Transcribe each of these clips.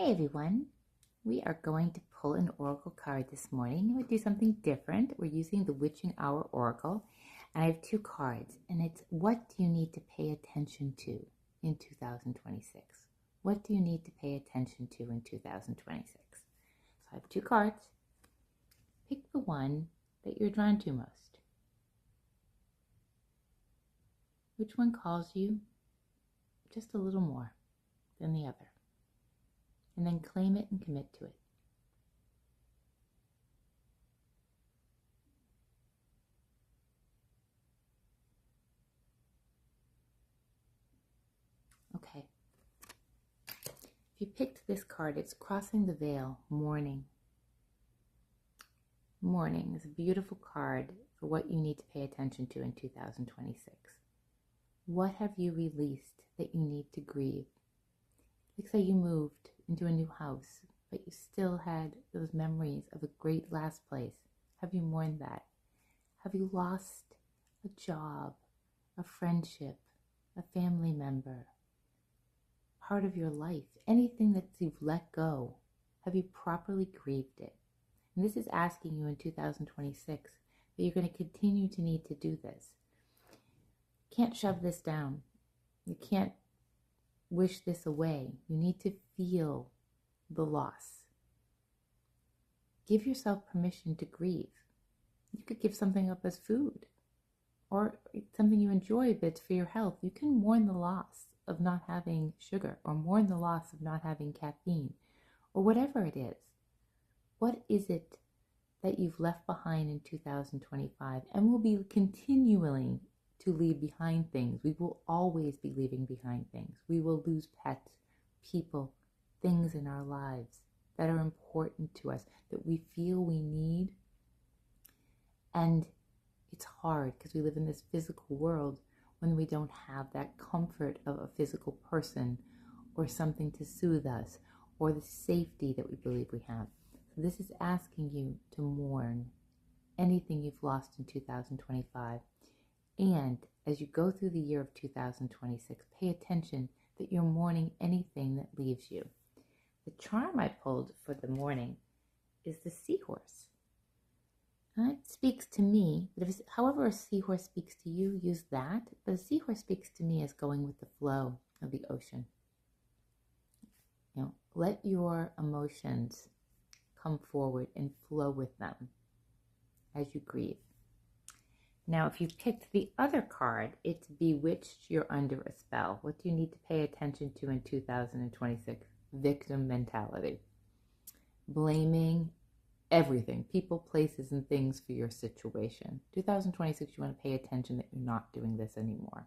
Hey everyone, we are going to pull an oracle card this morning. We'll do something different. We're using the Witching Hour Oracle, and I have two cards, and it's what do you need to pay attention to in 2026? What do you need to pay attention to in 2026? So I have two cards. Pick the one that you're drawn to most. Which one calls you just a little more than the other? And then claim it and commit to it. Okay. If you picked this card, it's Crossing the Veil, Mourning. Mourning is a beautiful card for what you need to pay attention to in 2026. What have you released that you need to grieve? Like say you moved into a new house, but you still had those memories of a great last place. Have you mourned that? Have you lost a job, a friendship, a family member, part of your life, anything that you've let go? Have you properly grieved it? And this is asking you in 2026 that you're going to continue to need to do this. You can't shove this down. You can't wish this away. You need to feel the loss. Give yourself permission to grieve. You could give something up as food or something you enjoy but it's for your health. You can mourn the loss of not having sugar or mourn the loss of not having caffeine or whatever it is. What is it that you've left behind in 2025 and will be continuing to leave behind things? We will always be leaving behind things. We will lose pets, people, things in our lives that are important to us, that we feel we need. And it's hard because we live in this physical world when we don't have that comfort of a physical person or something to soothe us or the safety that we believe we have. So this is asking you to mourn anything you've lost in 2025. And as you go through the year of 2026, pay attention that you're mourning anything that leaves you. The charm I pulled for the mourning is the seahorse. That speaks to me, but however a seahorse speaks to you, use that. But a seahorse speaks to me as going with the flow of the ocean. Let your emotions come forward and flow with them as you grieve. Now, if you picked the other card, it's Bewitched, You're Under a Spell. What do you need to pay attention to in 2026? Victim mentality. Blaming everything, people, places, and things for your situation. 2026, you want to pay attention that you're not doing this anymore.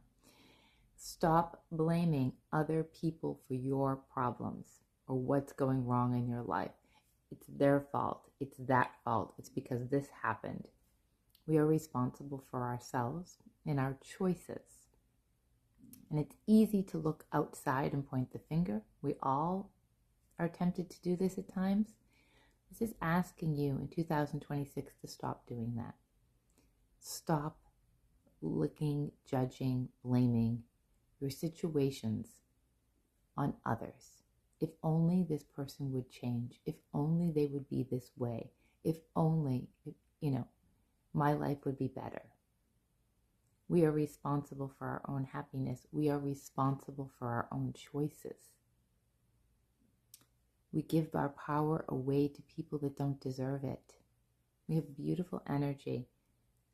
Stop blaming other people for your problems or what's going wrong in your life. It's their fault. It's that fault. It's because this happened. We are responsible for ourselves and our choices. And it's easy to look outside and point the finger. We all are tempted to do this at times. This is asking you in 2026 to stop doing that. Stop looking, judging, blaming your situations on others. If only this person would change. If only they would be this way. If only, my life would be better. We are responsible for our own happiness. We are responsible for our own choices. We give our power away to people that don't deserve it. We have beautiful energy.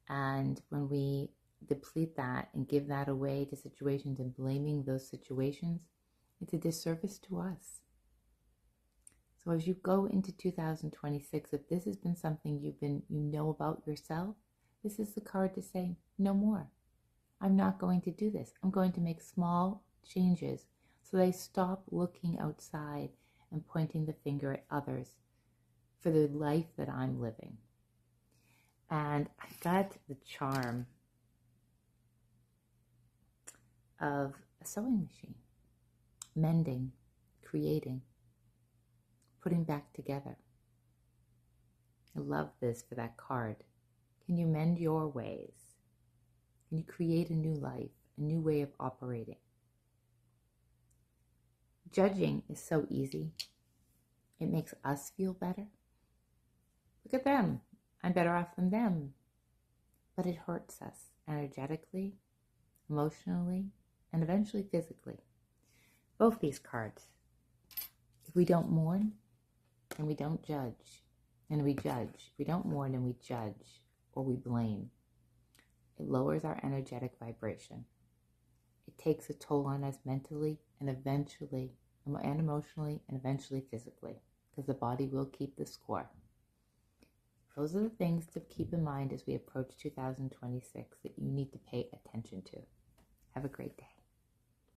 And when we deplete that and give that away to situations and blaming those situations, it's a disservice to us. So as you go into 2026, if this has been something you know about yourself, this is the card to say, no more. I'm not going to do this. I'm going to make small changes so that I stop looking outside and pointing the finger at others for the life that I'm living. And I got the charm of a sewing machine, mending, creating, putting back together. I love this for that card. Can you mend your ways? Can you create a new life, a new way of operating? Judging is so easy. It makes us feel better. Look at them. I'm better off than them. But it hurts us energetically, emotionally, and eventually physically. Both these cards. If we don't mourn, and we don't judge, and we judge. If we don't mourn and we judge, or we blame, it lowers our energetic vibration. It takes a toll on us mentally and eventually, and emotionally, and eventually physically, because the body will keep the score. Those are the things to keep in mind as we approach 2026 that you need to pay attention to. Have a great day.